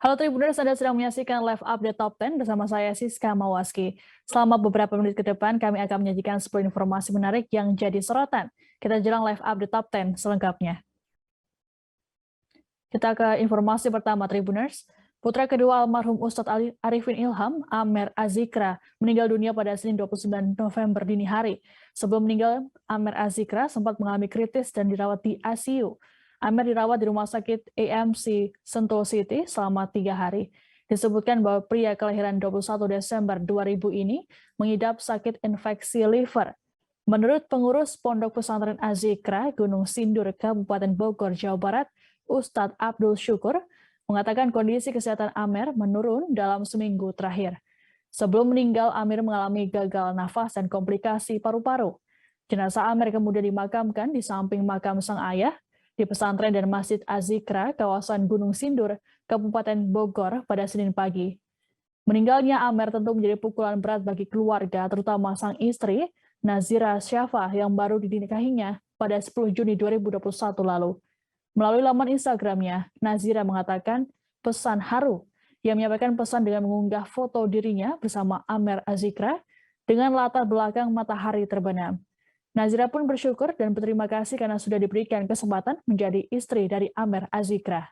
Halo Tribuners, Anda sedang menyaksikan Live Update Top 10 bersama saya Siska Mawaski. Selama beberapa menit ke depan, kami akan menyajikan 10 informasi menarik yang jadi sorotan. Kita jelang Live Update Top 10 selengkapnya. Kita ke informasi pertama Tribuners. Putra kedua almarhum Ustadz Arifin Ilham, Amer Azikra, meninggal dunia pada Senin 29 November dini hari. Sebelum meninggal, Amer Azikra sempat mengalami kritis dan dirawat di ICU. Amer dirawat di Rumah Sakit AMC Sentul City selama 3 hari. Disebutkan bahwa pria kelahiran 21 Desember 2000 ini mengidap sakit infeksi liver. Menurut pengurus Pondok Pesantren Azikra, Gunung Sindur, Kabupaten Bogor, Jawa Barat, Ustadz Abdul Syukur, mengatakan kondisi kesehatan Amer menurun dalam seminggu terakhir. Sebelum meninggal, Amer mengalami gagal nafas dan komplikasi paru-paru. Jenazah Amer kemudian dimakamkan di samping makam sang ayah di pesantren dan Masjid Azikra, kawasan Gunung Sindur, Kabupaten Bogor pada Senin pagi. Meninggalnya Amer tentu menjadi pukulan berat bagi keluarga, terutama sang istri, Nazira Syafa, yang baru dinikahinya pada 10 Juni 2021 lalu. Melalui laman Instagramnya, Nazira mengatakan pesan haru. Ia menyampaikan pesan dengan mengunggah foto dirinya bersama Amer Azikra dengan latar belakang matahari terbenam. Nazira pun bersyukur dan berterima kasih karena sudah diberikan kesempatan menjadi istri dari Amer Azikra.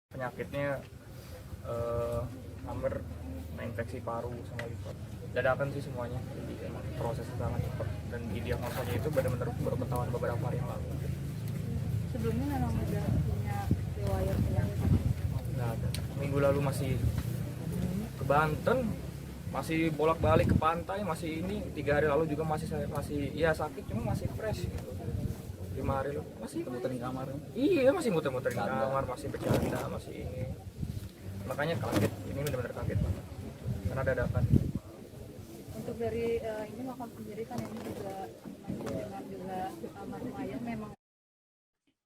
Penyakitnya Amer infeksi paru sama liver. Dadakan sih semuanya, jadi emang prosesnya sangat cepat dan didiagnosanya itu benar-benar baru ketahuan beberapa hari yang lalu. Sebelumnya memang udah punya riwayat penyakit. Nggak ada. Minggu lalu masih ke Banten, masih bolak-balik ke pantai, masih ini 3 hari lalu juga masih sakit, cuma masih fresh gitu. 5 hari lalu masih muter di kamar. Iya, masih muter-muter di kamar, masih bercanda, masih ini. Makanya kaget, ini benar-benar kaget banget. Karena dadakan. Untuk dari ini makam sendiri kan ini juga dengan juga almarhum ayah memang.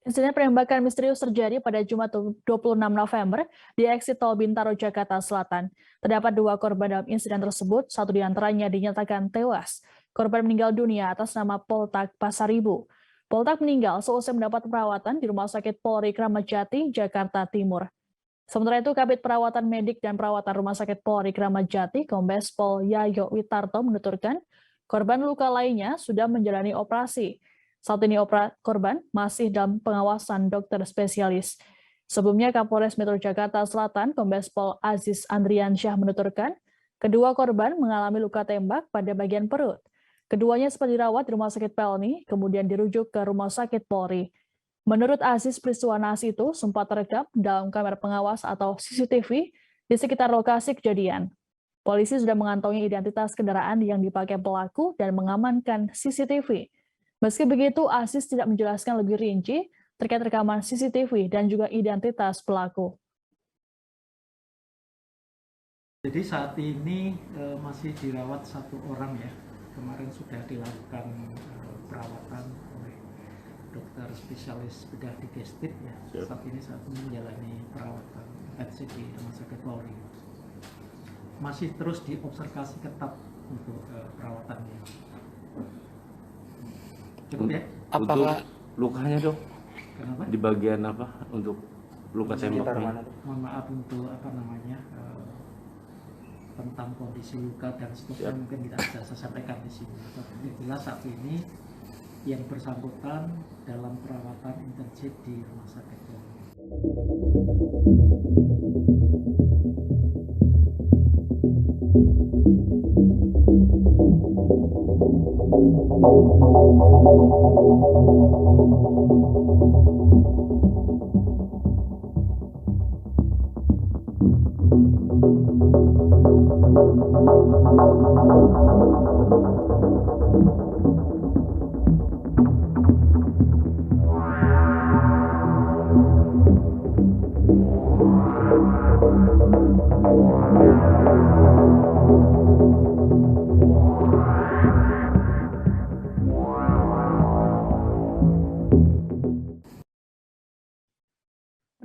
Insiden penembakan misterius terjadi pada Jumat 26 November di eksit tol Bintaro, Jakarta Selatan. Terdapat 2 korban dalam insiden tersebut, 1 diantaranya dinyatakan tewas. Korban meninggal dunia atas nama Poltak Pasaribu. Poltak meninggal seusai mendapat perawatan di Rumah Sakit Polri Kramat Jati, Jakarta Timur. Sementara itu, Kabid Perawatan Medik dan Perawatan Rumah Sakit Polri Kramat Jati, Kombes Pol Yayo Witarto menuturkan, korban luka lainnya sudah menjalani operasi. Saat ini korban masih dalam pengawasan dokter spesialis. Sebelumnya, Kapolres Metro Jakarta Selatan, Kombes Pol Aziz Andriansyah menuturkan, kedua korban mengalami luka tembak pada bagian perut. Keduanya sempat dirawat di Rumah Sakit Pelni, kemudian dirujuk ke Rumah Sakit Polri. Menurut Aziz, peristiwa naas itu sempat terekam dalam kamera pengawas atau CCTV di sekitar lokasi kejadian. Polisi sudah mengantongi identitas kendaraan yang dipakai pelaku dan mengamankan CCTV. Meski begitu, Aziz tidak menjelaskan lebih rinci terkait rekaman CCTV dan juga identitas pelaku. Jadi saat ini masih dirawat 1 orang ya. Kemarin sudah dilakukan perawatan oleh dokter spesialis bedah digestif ya. Saat ini menjalani perawatan intensif di Rumah Sakit Polri. Masih terus diobservasi ketat untuk perawatannya. Cukup ya? Apakah lukanya dok? Kenapa? Di bagian apa untuk luka tembaknya? Mohon maaf untuk tentang kondisi luka dan seterusnya mungkin tidak bisa saya sampaikan di sini. Tapi jelas saat ini yang bersangkutan dalam perawatan intensif di Rumah Sakit Polri.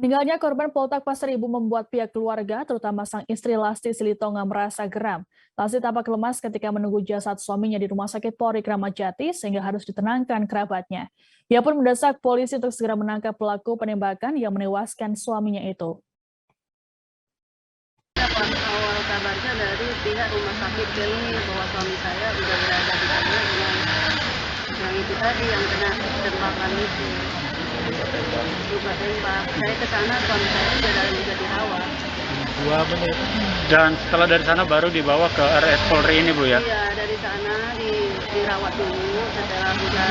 Meninggalnya korban Poltak Pasar Ibu membuat pihak keluarga, terutama sang istri Lasti Silitonga, merasa geram. Lasti tampak lemas ketika menunggu jasad suaminya di Rumah Sakit Polri Kramat Jati sehingga harus ditenangkan kerabatnya. Ia pun mendesak polisi untuk segera menangkap pelaku penembakan yang menewaskan suaminya itu. Awal kabarnya dari pihak rumah sakit Pelni bahwa suami saya sudah berada di sana dengan yang itu tadi yang kena tembakan itu. Luka tembak. Saya ke sana, suami saya sudah dirawat. 2 menit. Dan setelah dari sana baru dibawa ke RS Polri ini, Bu, ya? Iya, dari sana dirawat dulu. Setelah sudah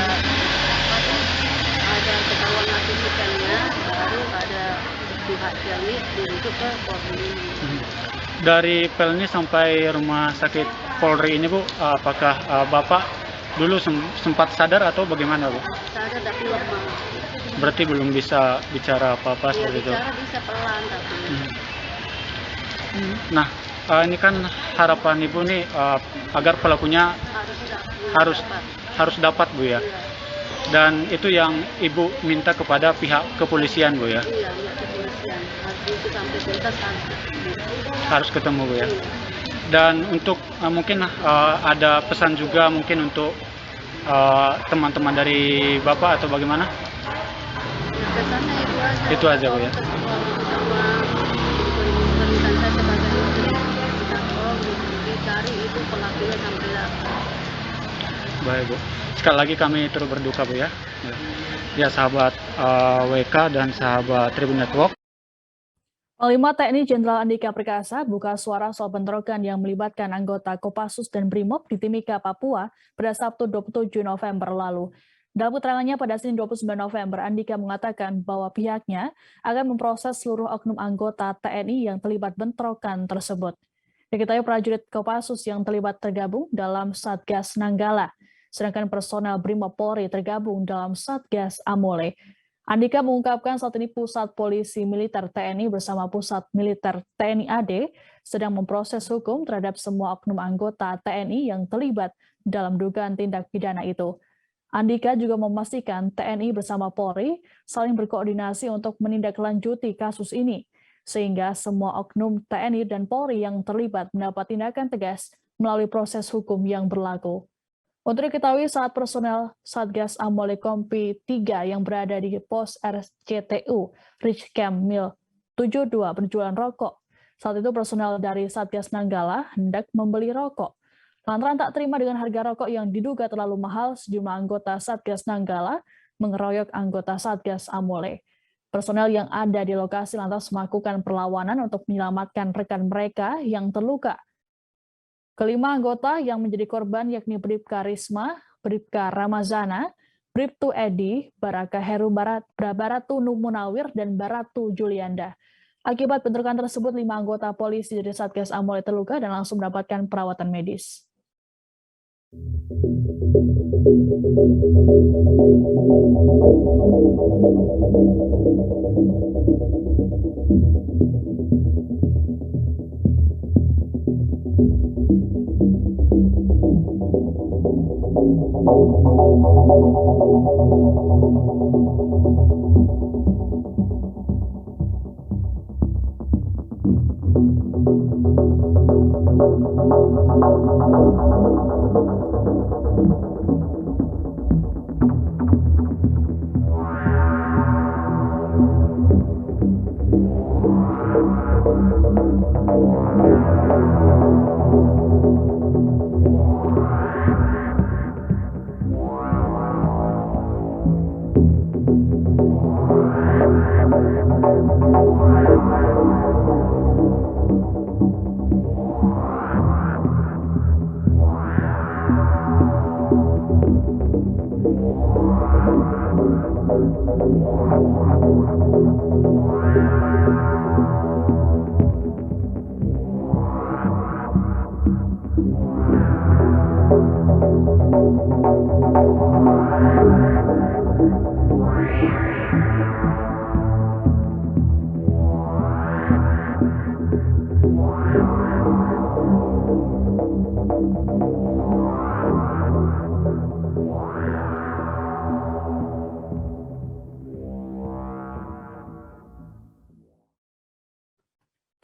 ada ketahuan aktivitasnya, baru ada pihak Pelni dirujuk ke Polri ini. Dari Pelni sampai rumah sakit Polri ini, Bu, apakah Bapak dulu sempat sadar atau bagaimana, Bu? Sadar tapi lemah. Berarti belum bisa bicara apa-apa Iya, seperti itu. bicara bisa pelan tapi. Nah, ini kan harapan Ibu nih agar pelakunya harus dapat, Bu, ya. Iya, Dan itu yang Ibu minta kepada pihak kepolisian, Bu, ya. iya, kepolisian. Itu sampai tuntas Harus ketemu, Bu, ya. Iya. Dan untuk mungkin ada pesan juga mungkin untuk teman-teman dari Bapak atau bagaimana? Kesannya itu aja. Itu aja, Bu, ya. Sama permintaan saya sebagai istri, kita tolong dicari itu pelakunya sampai dapat. Baik, Bu. Sekali lagi kami turut berduka, Bu, ya. Ya, sahabat WK dan sahabat Tribun Network. Panglima TNI Jenderal Andika Perkasa buka suara soal bentrokan yang melibatkan anggota Kopassus dan Brimob di Timika, Papua pada Sabtu 27 November lalu. Dalam keterangannya pada Senin 29 November, Andika mengatakan bahwa pihaknya akan memproses seluruh oknum anggota TNI yang terlibat bentrokan tersebut. Diketahui prajurit Kopassus yang terlibat tergabung dalam Satgas Nanggala, sedangkan personel Brimob Polri tergabung dalam Satgas Amole. Andika mengungkapkan saat ini Pusat Polisi Militer TNI bersama Pusat Militer TNI AD sedang memproses hukum terhadap semua oknum anggota TNI yang terlibat dalam dugaan tindak pidana itu. Andika juga memastikan TNI bersama Polri saling berkoordinasi untuk menindaklanjuti kasus ini, sehingga semua oknum TNI dan Polri yang terlibat mendapat tindakan tegas melalui proses hukum yang berlaku. Untuk diketahui saat personel Satgas Amole Kompi 3 yang berada di pos RCTU Rich Camp Mil 72 berjualan rokok. Saat itu personel dari Satgas Nanggala hendak membeli rokok. Lantaran tak terima dengan harga rokok yang diduga terlalu mahal, sejumlah anggota Satgas Nanggala mengeroyok anggota Satgas Amole. Personel yang ada di lokasi lantas melakukan perlawanan untuk menyelamatkan rekan mereka yang terluka. Kelima anggota yang menjadi korban yakni Bribka Risma, Bribka Ramazana, Bribtu Edi, Baraka Heru Baratu Munawir, dan Baratu Julianda. Akibat bentrokan tersebut, 5 anggota polisi dari Satgas Amole terluka dan langsung mendapatkan perawatan medis.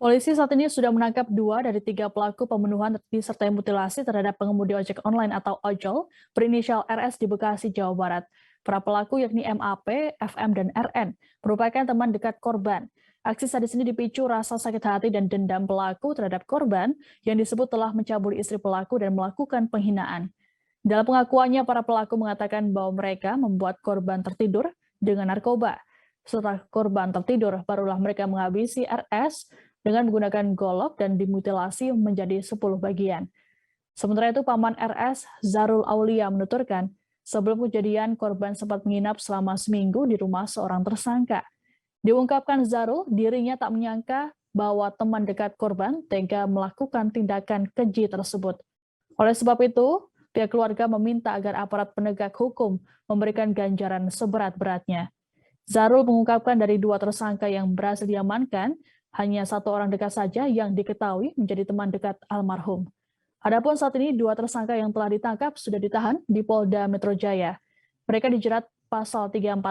Polisi saat ini sudah menangkap 2 dari 3 pelaku pembunuhan disertai mutilasi terhadap pengemudi ojek online atau ojol berinisial RS di Bekasi, Jawa Barat. Para pelaku yakni MAP, FM, dan RN merupakan teman dekat korban. Aksi sadis ini dipicu rasa sakit hati dan dendam pelaku terhadap korban yang disebut telah mencabuli istri pelaku dan melakukan penghinaan. Dalam pengakuannya, para pelaku mengatakan bahwa mereka membuat korban tertidur dengan narkoba. Setelah korban tertidur, barulah mereka menghabisi RS dengan menggunakan golok dan dimutilasi menjadi 10 bagian. Sementara itu, paman RS, Zarul Aulia, menuturkan, sebelum kejadian korban sempat menginap selama seminggu di rumah seorang tersangka. Diungkapkan Zarul, dirinya tak menyangka bahwa teman dekat korban tega melakukan tindakan keji tersebut. Oleh sebab itu, pihak keluarga meminta agar aparat penegak hukum memberikan ganjaran seberat-beratnya. Zarul mengungkapkan dari 2 tersangka yang berhasil diamankan, hanya 1 orang dekat saja yang diketahui menjadi teman dekat almarhum. Adapun saat ini 2 tersangka yang telah ditangkap sudah ditahan di Polda Metro Jaya. Mereka dijerat pasal 340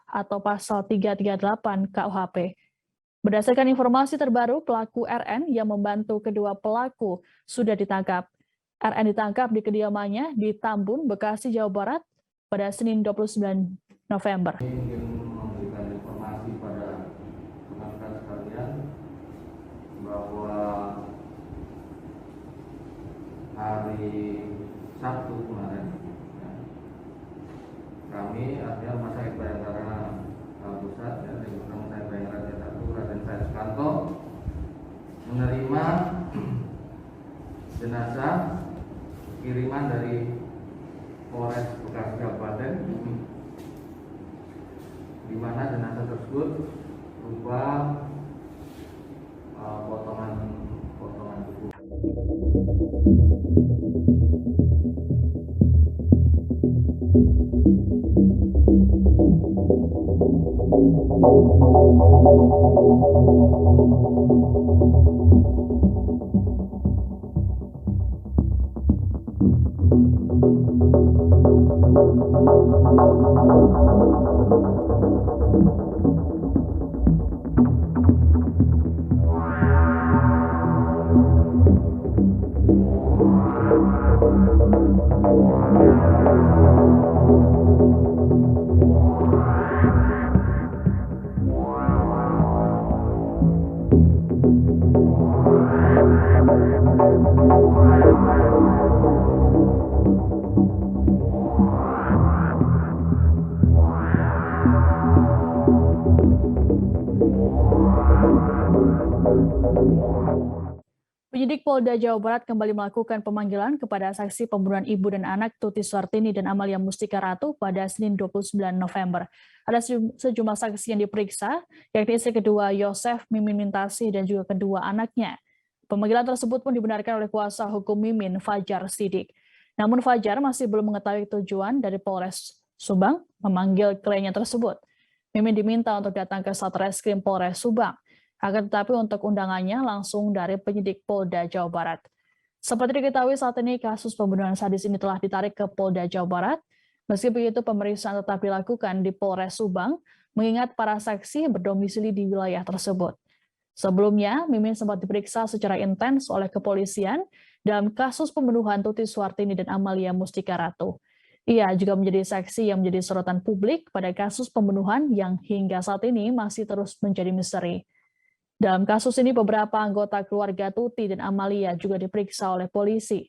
atau pasal 338 KUHP. Berdasarkan informasi terbaru, pelaku RN yang membantu kedua pelaku sudah ditangkap. RN ditangkap di kediamannya di Tambun, Bekasi, Jawa Barat pada Senin 29 November. Ingin memberikan informasi pada rekan-rekan sekalian bahwa hari Sabtu kemarin kami artinya Rumah Sakit Bayangkara Pusat dan Rumah Sakit Bayangkara Jakarta Raden Saya Sukanto menerima jenazah kiriman dari Polres Bekasi Kabupaten, di mana jenazah tersebut berupa potongan tubuh. Penyidik Polda Jawa Barat kembali melakukan pemanggilan kepada saksi pembunuhan ibu dan anak Tuti Suartini dan Amalia Mustika Ratu pada Senin 29 November. Ada sejumlah saksi yang diperiksa, yakni istri kedua Yosef, Mimin Mintasi, dan juga kedua anaknya. Pemanggilan tersebut pun dibenarkan oleh kuasa hukum Mimin, Fajar Sidik. Namun Fajar masih belum mengetahui tujuan dari Polres Subang memanggil kliennya tersebut. Mimin diminta untuk datang ke Satreskrim Polres Subang. Akan tetapi untuk undangannya langsung dari penyidik Polda Jawa Barat. Seperti diketahui saat ini kasus pembunuhan sadis ini telah ditarik ke Polda Jawa Barat. Meski begitu pemeriksaan tetap dilakukan di Polres Subang, mengingat para saksi berdomisili di wilayah tersebut. Sebelumnya, Mimin sempat diperiksa secara intens oleh kepolisian dalam kasus pembunuhan Tuti Suartini dan Amalia Mustika Ratu. Ia juga menjadi saksi yang menjadi sorotan publik pada kasus pembunuhan yang hingga saat ini masih terus menjadi misteri. Dalam kasus ini, beberapa anggota keluarga Tuti dan Amalia juga diperiksa oleh polisi.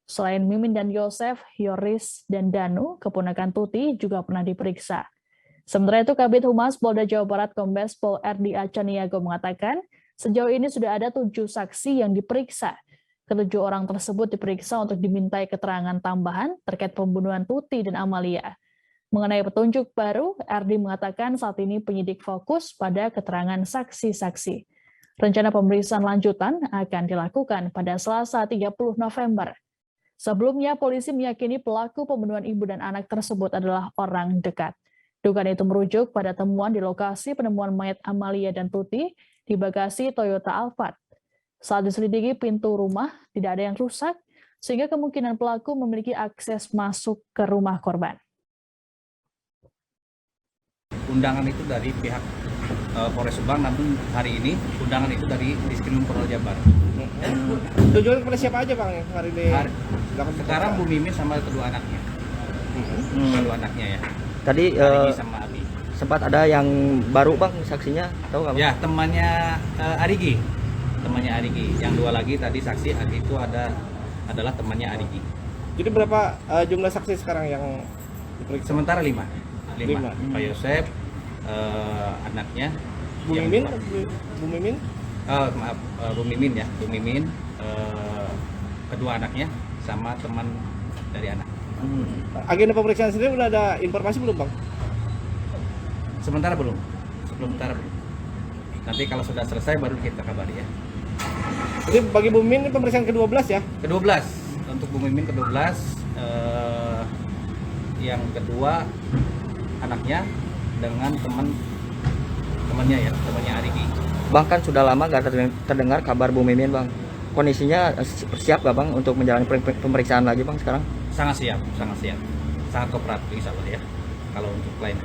Selain Mimin dan Yosef, Yoris dan Danu, keponakan Tuti, juga pernah diperiksa. Sementara itu, Kabid Humas Polda Jawa Barat Kombes Pol R.D. Acaniago mengatakan, sejauh ini sudah ada 7 saksi yang diperiksa. Ke-7 orang tersebut diperiksa untuk dimintai keterangan tambahan terkait pembunuhan Tuti dan Amalia. Mengenai petunjuk baru, RD mengatakan saat ini penyidik fokus pada keterangan saksi-saksi. Rencana pemeriksaan lanjutan akan dilakukan pada Selasa 30 November. Sebelumnya, polisi meyakini pelaku pembunuhan ibu dan anak tersebut adalah orang dekat. Dugaan itu merujuk pada temuan di lokasi penemuan mayat Amalia dan Tuti di bagasi Toyota Alphard. Saat diselidiki pintu rumah, tidak ada yang rusak, sehingga kemungkinan pelaku memiliki akses masuk ke rumah korban. Undangan itu dari pihak Polres Subang, namun hari ini undangan itu dari Diskrim Polda Jabar. Tujuan kepada siapa aja Bang yang hari ini? Sekarang Bu Mimin sama kedua anaknya. Kedua anaknya ya. Tadi Arigi sama Abi. sempat ada yang baru Bang saksinya, tahu nggak Bang? Ya, temannya Arigi. Temannya Arigi. Yang dua lagi tadi saksi itu adalah temannya Arigi. Jadi berapa jumlah saksi sekarang yang diperiksa? Sementara 5. Pak Yosep, anaknya. Bu Mimin? Maaf, Bu Mimin ya. Bu Mimin, kedua anaknya, sama teman dari anak. Agenda pemeriksaan sendiri udah ada informasi belum Bang? Sementara belum. Nanti kalau sudah selesai baru kita kabari ya. Jadi bagi Bu Mimin ini pemeriksaan ke-12 ya? Ke-12. Untuk Bu Mimin ke-12, yang kedua anaknya dengan temannya Arigi. Bahkan sudah lama gak terdengar kabar Bu Mimin Bang. Kondisinya siap gak Bang untuk menjalani pemeriksaan lagi Bang sekarang? Sangat siap. Sangat kooperatif insya Allah ya. Kalau untuk klien.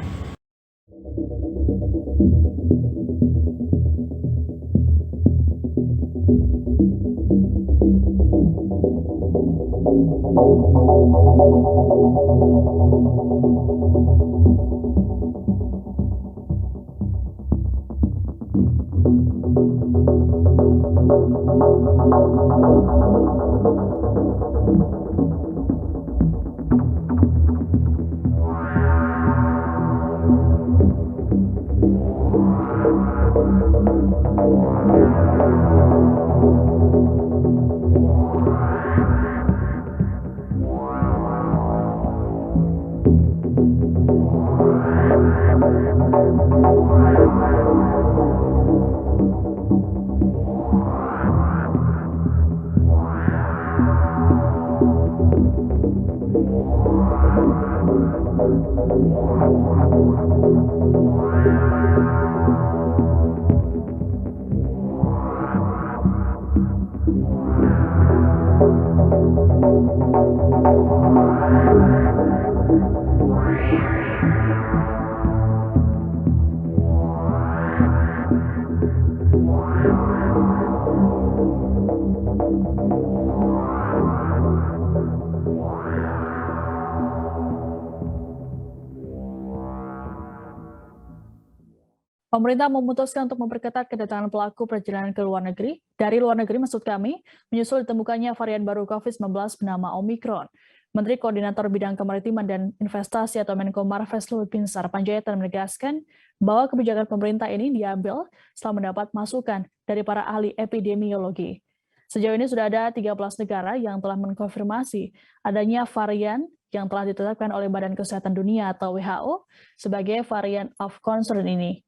Pemerintah memutuskan untuk memperketat kedatangan pelaku perjalanan ke luar negeri, dari luar negeri maksud kami, menyusul ditemukannya varian baru COVID-19 bernama Omicron. Menteri Koordinator Bidang Kemaritiman dan Investasi atau Menko Marves Luhut Binsar Panjaitan menegaskan bahwa kebijakan pemerintah ini diambil setelah mendapat masukan dari para ahli epidemiologi. Sejauh ini sudah ada 13 negara yang telah mengkonfirmasi adanya varian yang telah ditetapkan oleh Badan Kesehatan Dunia atau WHO sebagai varian of concern ini.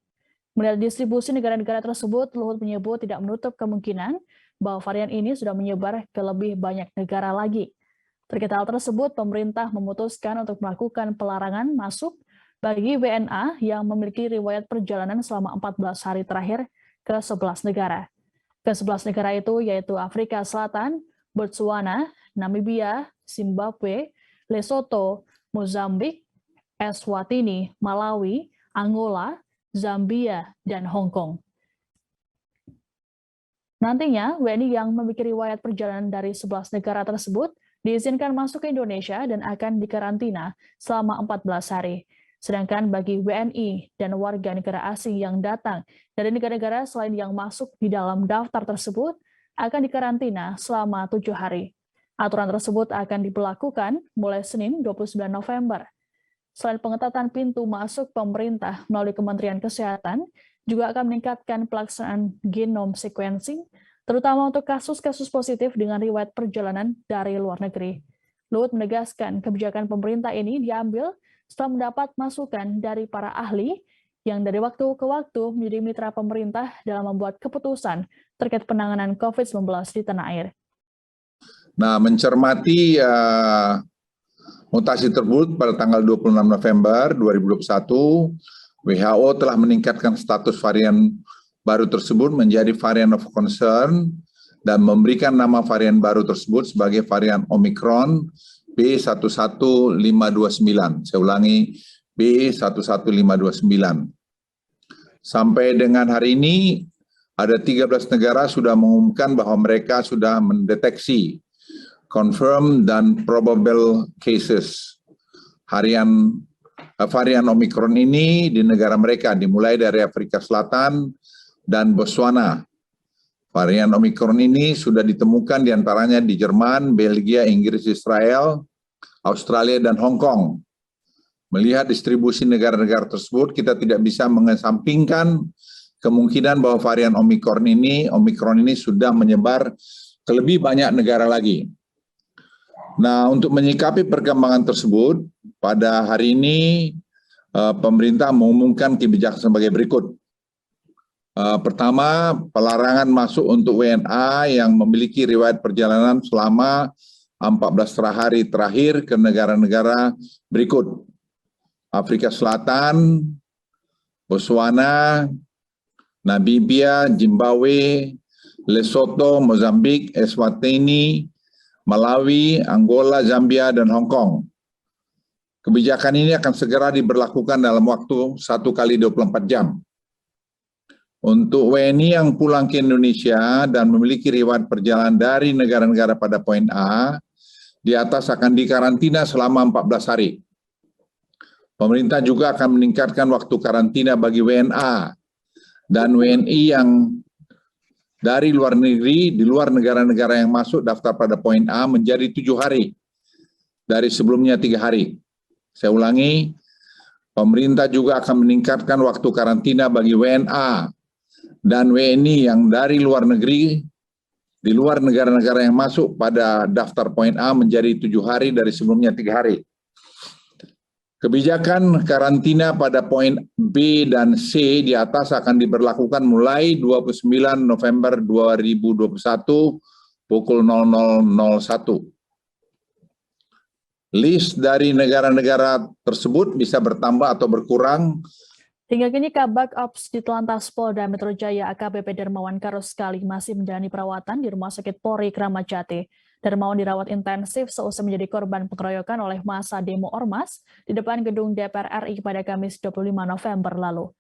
Melihat distribusi negara-negara tersebut, Luhut menyebut tidak menutup kemungkinan bahwa varian ini sudah menyebar ke lebih banyak negara lagi. Terkait hal tersebut, pemerintah memutuskan untuk melakukan pelarangan masuk bagi WNA yang memiliki riwayat perjalanan selama 14 hari terakhir ke 11 negara. Ke-11 negara itu yaitu Afrika Selatan, Botswana, Namibia, Zimbabwe, Lesotho, Mozambik, Eswatini, Malawi, Angola, Zambia, dan Hong Kong. Nantinya, WNI yang memiliki riwayat perjalanan dari 11 negara tersebut diizinkan masuk ke Indonesia dan akan dikarantina selama 14 hari. Sedangkan bagi WNI dan warga negara asing yang datang dari negara-negara selain yang masuk di dalam daftar tersebut akan dikarantina selama 7 hari. Aturan tersebut akan diberlakukan mulai Senin 29 November. Selain pengetatan pintu masuk, pemerintah melalui Kementerian Kesehatan juga akan meningkatkan pelaksanaan genome sequencing, terutama untuk kasus-kasus positif dengan riwayat perjalanan dari luar negeri. Luhut menegaskan kebijakan pemerintah ini diambil setelah mendapat masukan dari para ahli yang dari waktu ke waktu menjadi mitra pemerintah dalam membuat keputusan terkait penanganan COVID-19 di tanah air. Nah, mencermati mutasi tersebut pada tanggal 26 November 2021, WHO telah meningkatkan status varian baru tersebut menjadi varian of concern dan memberikan nama varian baru tersebut sebagai varian Omicron B11529. Saya ulangi, B11529. Sampai dengan hari ini, ada 13 negara sudah mengumumkan bahwa mereka sudah mendeteksi confirmed dan probable cases varian Omicron ini di negara mereka, dimulai dari Afrika Selatan dan Botswana. Varian Omicron ini sudah ditemukan diantaranya di Jerman, Belgia, Inggris, Israel, Australia, dan Hong Kong. Melihat distribusi negara-negara tersebut, kita tidak bisa mengesampingkan kemungkinan bahwa varian Omicron ini sudah menyebar ke lebih banyak negara lagi. Nah, untuk menyikapi perkembangan tersebut, pada hari ini pemerintah mengumumkan kebijakan sebagai berikut. Pertama, pelarangan masuk untuk WNA yang memiliki riwayat perjalanan selama 14 hari terakhir ke negara-negara berikut: Afrika Selatan, Botswana, Namibia, Zimbabwe, Lesotho, Mozambik, Eswatini, Malawi, Angola, Zambia, dan Hong Kong. Kebijakan ini akan segera diberlakukan dalam waktu 1 kali 24 jam. Untuk WNI yang pulang ke Indonesia dan memiliki riwayat perjalanan dari negara-negara pada poin A, di atas akan dikarantina selama 14 hari. Pemerintah juga akan meningkatkan waktu karantina bagi WNA dan WNI yang dari luar negeri, di luar negara-negara yang masuk daftar pada poin A menjadi 7 hari, dari sebelumnya 3 hari. Saya ulangi, pemerintah juga akan meningkatkan waktu karantina bagi WNA dan WNI yang dari luar negeri, di luar negara-negara yang masuk pada daftar poin A menjadi 7 hari dari sebelumnya 3 hari. Kebijakan karantina pada poin B dan C di atas akan diberlakukan mulai 29 November 2021 pukul 00.01. List dari negara-negara tersebut bisa bertambah atau berkurang. Hingga kini Kabag Ops Ditlantas Polda Metro Jaya AKBP Darmawan Karoskali masih menjalani perawatan di Rumah Sakit Polri Kramat Jati. Darmawan dirawat intensif seusai menjadi korban pengeroyokan oleh massa demo Ormas di depan gedung DPR RI pada Kamis 25 November lalu.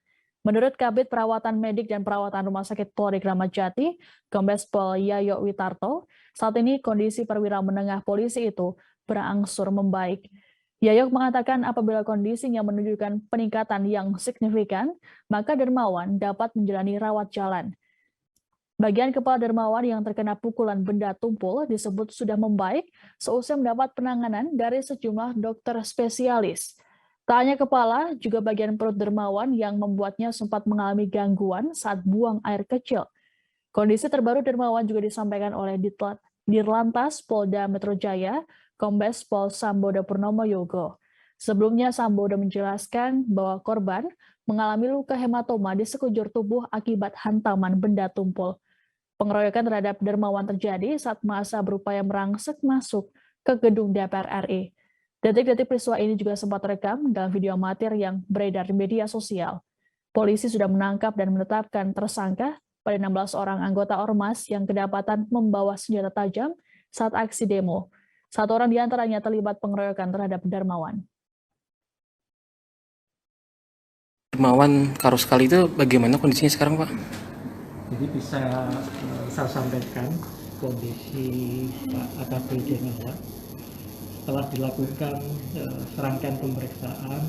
Menurut Kabid Perawatan Medik dan Perawatan Rumah Sakit Polri Kramat Jati, Kombes Pol Yayo Witarto, saat ini kondisi perwira menengah polisi itu berangsur membaik. Yayo mengatakan apabila kondisinya menunjukkan peningkatan yang signifikan, maka Darmawan dapat menjalani rawat jalan. Bagian kepala Darmawan yang terkena pukulan benda tumpul disebut sudah membaik seusai mendapat penanganan dari sejumlah dokter spesialis. Tak hanya kepala, juga bagian perut Darmawan yang membuatnya sempat mengalami gangguan saat buang air kecil. Kondisi terbaru Darmawan juga disampaikan oleh Dirlantas Polda Metro Jaya, Kombes Pol Sambodo Purnomo Yogo. Sebelumnya Sambodo menjelaskan bahwa korban mengalami luka hematoma di sekujur tubuh akibat hantaman benda tumpul. Pengeroyokan terhadap Darmawan terjadi saat massa berupaya merangsek masuk ke gedung DPR RI. Detik-detik peristiwa ini juga sempat terekam dalam video amatir yang beredar di media sosial. Polisi sudah menangkap dan menetapkan tersangka pada 16 orang anggota Ormas yang kedapatan membawa senjata tajam saat aksi demo. 1 orang diantaranya terlibat pengeroyokan terhadap Darmawan. Darmawan Karoskali itu bagaimana kondisinya sekarang, Pak? Jadi bisa saya sampaikan kondisi Pak AKP Darmawan setelah dilakukan serangkaian pemeriksaan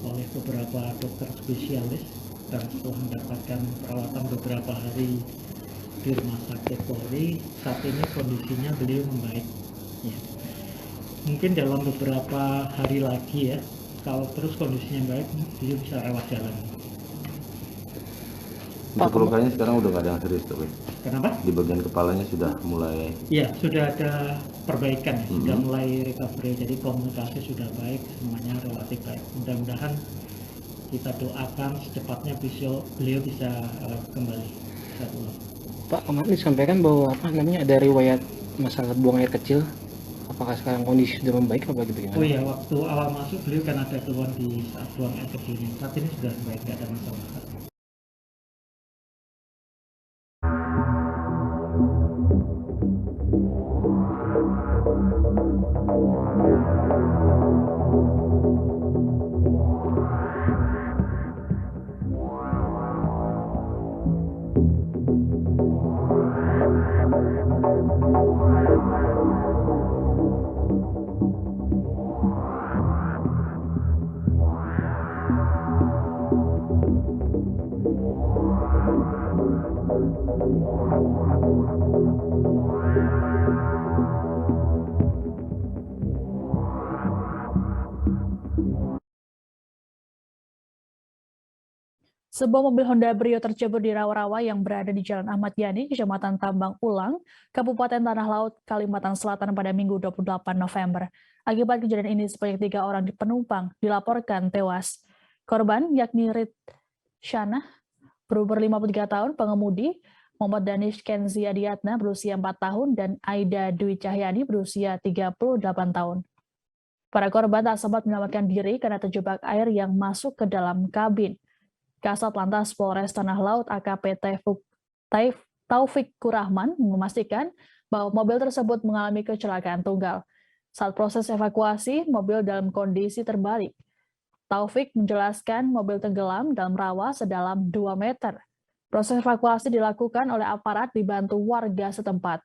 oleh beberapa dokter spesialis dan setelah mendapatkan perawatan beberapa hari di Rumah Sakit Polri, saat ini kondisinya beliau membaik. Ya. Mungkin dalam beberapa hari lagi ya, kalau terus kondisinya baik, dia bisa rawat jalan. Untuk lukanya sekarang udah nggak ada yang serius, tapi kenapa? Di bagian kepalanya sudah mulai. Iya, sudah ada perbaikan, sudah mulai recovery, jadi komunikasi sudah baik, semuanya relatif baik. Mudah-mudahan kita doakan secepatnya beliau bisa kembali. Pak, kemarin disampaikan bahwa ada riwayat masalah buang air kecil. Apakah sekarang kondisi sudah membaik atau bagaimana? Oh iya, waktu awal masuk beliau kan ada keluhan di saat buang air kecilnya. Saat ini sudah baik, tidak ada masalah. Sebuah mobil Honda Brio tercebur di rawa-rawa yang berada di Jalan Ahmad Yani, Kecamatan Tambang Ulang, Kabupaten Tanah Laut, Kalimantan Selatan pada Minggu 28 November. Akibat kejadian ini, sebanyak 3 orang penumpang dilaporkan tewas. Korban yakni Rit Shanah, berumur 53 tahun, pengemudi, Muhammad Danish Kenzi Adiatna berusia 4 tahun, dan Aida Dwi Cahyani berusia 38 tahun. Para korban tak sempat menyelamatkan diri karena terjebak air yang masuk ke dalam kabin. Kasat Lantas Polres Tanah Laut AKP Taufik Kurahman memastikan bahwa mobil tersebut mengalami kecelakaan tunggal. Saat proses evakuasi, mobil dalam kondisi terbalik. Taufik menjelaskan mobil tenggelam dalam rawa sedalam 2 meter. Proses evakuasi dilakukan oleh aparat dibantu warga setempat.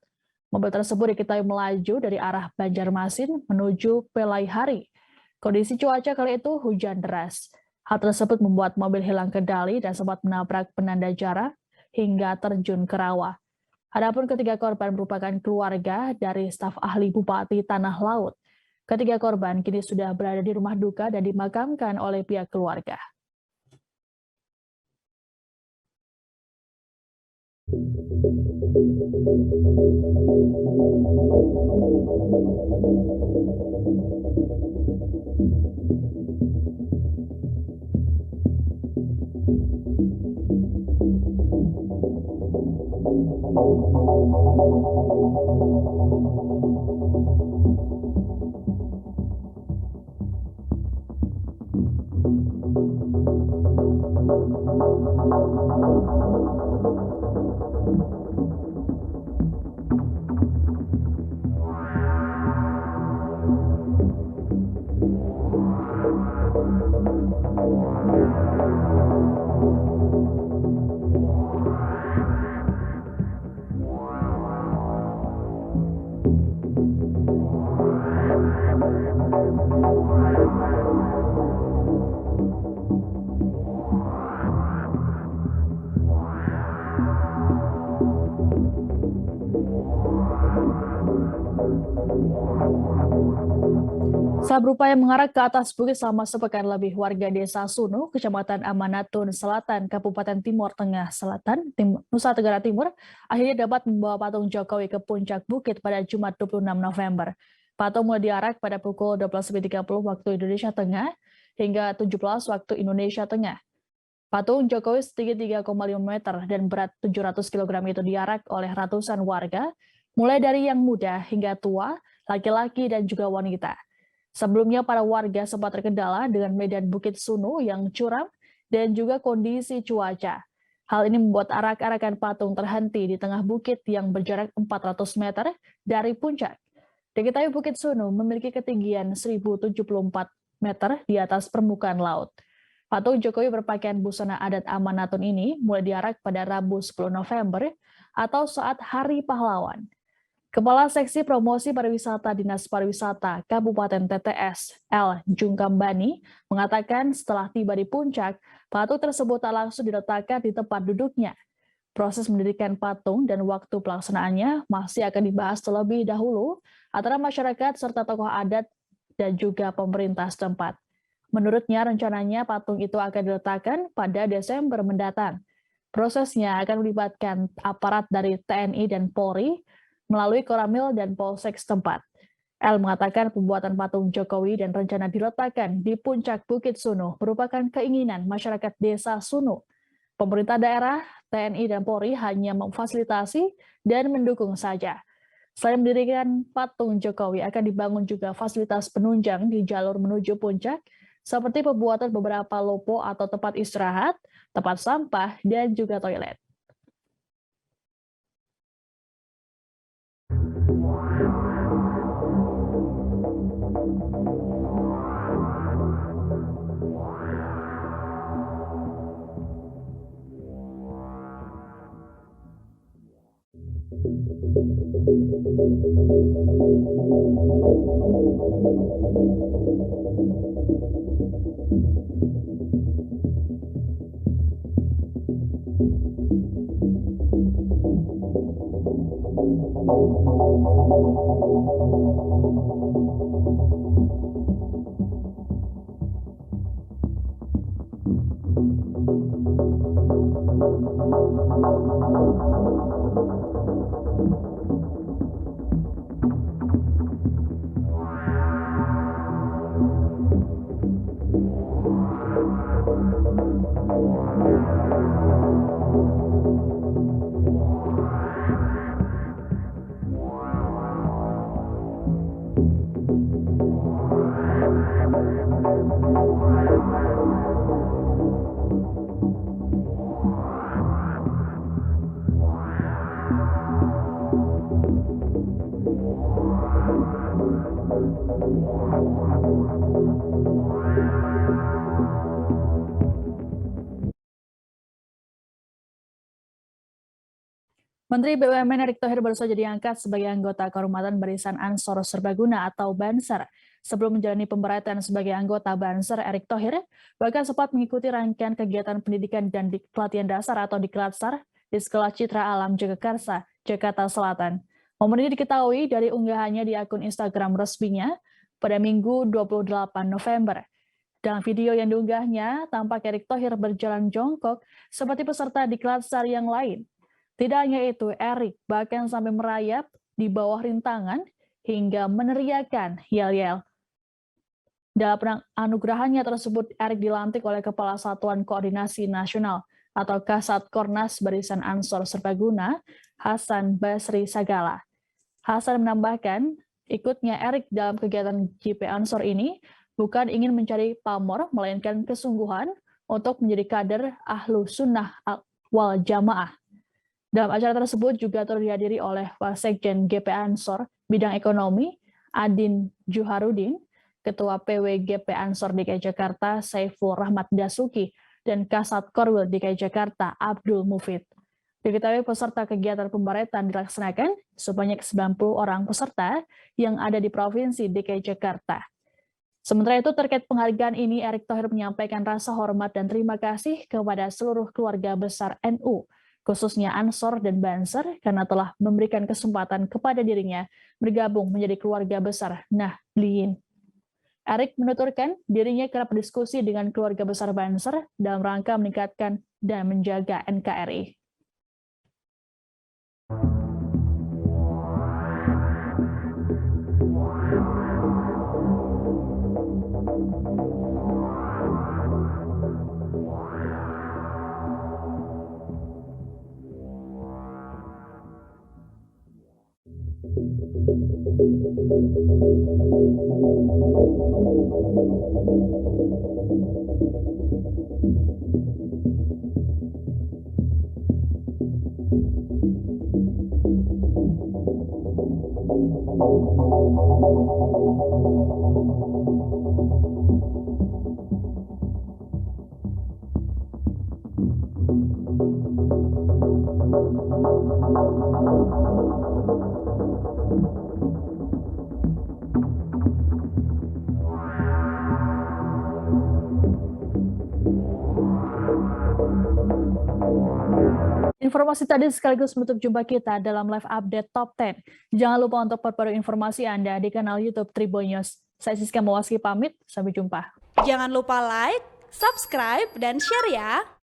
Mobil tersebut diketahui melaju dari arah Banjarmasin menuju Pelaihari. Kondisi cuaca kali itu hujan deras. Hal tersebut membuat mobil hilang kendali dan sempat menabrak penanda jarak hingga terjun ke rawa. Adapun ketiga korban merupakan keluarga dari staf ahli Bupati Tanah Laut. Ketiga korban kini sudah berada di rumah duka dan dimakamkan oleh pihak keluarga. Saat berupaya mengarah ke atas bukit selama sepekan lebih, warga Desa Sunu, Kecamatan Amanatun Selatan, Kabupaten Timur Tengah Selatan, Nusa Tenggara Timur, akhirnya dapat membawa patung Jokowi ke puncak bukit pada Jumat 26 November. Patung mulai diarak pada pukul 12.30 waktu Indonesia Tengah hingga 17 waktu Indonesia Tengah. Patung Jokowi setinggi 3,5 meter dan berat 700 kg itu diarak oleh ratusan warga, mulai dari yang muda hingga tua, laki-laki dan juga wanita. Sebelumnya, para warga sempat terkendala dengan medan Bukit Sunu yang curam dan juga kondisi cuaca. Hal ini membuat arak-arakan patung terhenti di tengah bukit yang berjarak 400 meter dari puncak. Diketahui Bukit Sunu memiliki ketinggian 1074 meter di atas permukaan laut. Patung Jokowi berpakaian busana adat Amanatun ini mulai diarak pada Rabu 10 November atau saat Hari Pahlawan. Kepala Seksi Promosi Pariwisata Dinas Pariwisata Kabupaten TTS, L. Jungkambani, mengatakan setelah tiba di puncak, patung tersebut tak langsung diletakkan di tempat duduknya. Proses mendirikan patung dan waktu pelaksanaannya masih akan dibahas terlebih dahulu antara masyarakat serta tokoh adat dan juga pemerintah setempat. Menurutnya, rencananya patung itu akan diletakkan pada Desember mendatang. Prosesnya akan melibatkan aparat dari TNI dan Polri, melalui Koramil dan Polsek setempat. L mengatakan pembuatan patung Jokowi dan rencana diletakkan di puncak Bukit Sunu merupakan keinginan masyarakat Desa Sunu. Pemerintah daerah, TNI dan Polri hanya memfasilitasi dan mendukung saja. Selain mendirikan patung Jokowi, akan dibangun juga fasilitas penunjang di jalur menuju puncak, seperti pembuatan beberapa lopo atau tempat istirahat, tempat sampah, dan juga toilet. Menteri BUMN Erick Thohir baru saja diangkat sebagai anggota kehormatan Barisan Ansor Serbaguna atau Banser. Sebelum menjalani pemberhentian sebagai anggota Banser, Erick Thohir bahkan sempat mengikuti rangkaian kegiatan pendidikan dan pelatihan dasar atau Diklatsar di Sekolah Citra Alam Jagakarsa, Jakarta Selatan. Momen ini diketahui dari unggahannya di akun Instagram resminya pada Minggu 28 November. Dalam video yang diunggahnya, tampak Erick Thohir berjalan jongkok seperti peserta Diklatsar yang lain. Tidak hanya itu, Erick bahkan sampai merayap di bawah rintangan hingga meneriakan yel-yel. Dalam anugerahnya tersebut, Erick dilantik oleh Kepala Satuan Koordinasi Nasional atau Kasat Kornas Barisan Ansor Serbaguna, Hasan Basri Sagala. Hasan menambahkan, ikutnya Erick dalam kegiatan JP Ansor ini bukan ingin mencari pamor, melainkan kesungguhan untuk menjadi kader Ahlu Sunnah wal Jamaah. Dalam acara tersebut juga dihadiri oleh Wasekjen GP Ansor Bidang Ekonomi, Adin Juharudin, Ketua PW GP Ansor DKI Jakarta, Saiful Rahmat Dasuki, dan Kasat Korwil DKI Jakarta, Abdul Mufid. Diketahui peserta kegiatan pembaretan dilaksanakan sebanyak 90 orang peserta yang ada di Provinsi DKI Jakarta. Sementara itu, terkait penghargaan ini, Erick Thohir menyampaikan rasa hormat dan terima kasih kepada seluruh keluarga besar NU, khususnya Ansor dan Banser, karena telah memberikan kesempatan kepada dirinya bergabung menjadi keluarga besar Nahdliyin. Erick menuturkan dirinya kerap berdiskusi dengan keluarga besar Banser dalam rangka meningkatkan dan menjaga NKRI. Informasi tadi sekaligus menutup jumpa kita dalam live update Top 10. Jangan lupa untuk perbarui informasi Anda di kanal YouTube Tribun News. Saya Siska Mawaski pamit, sampai jumpa. Jangan lupa like, subscribe, dan share ya!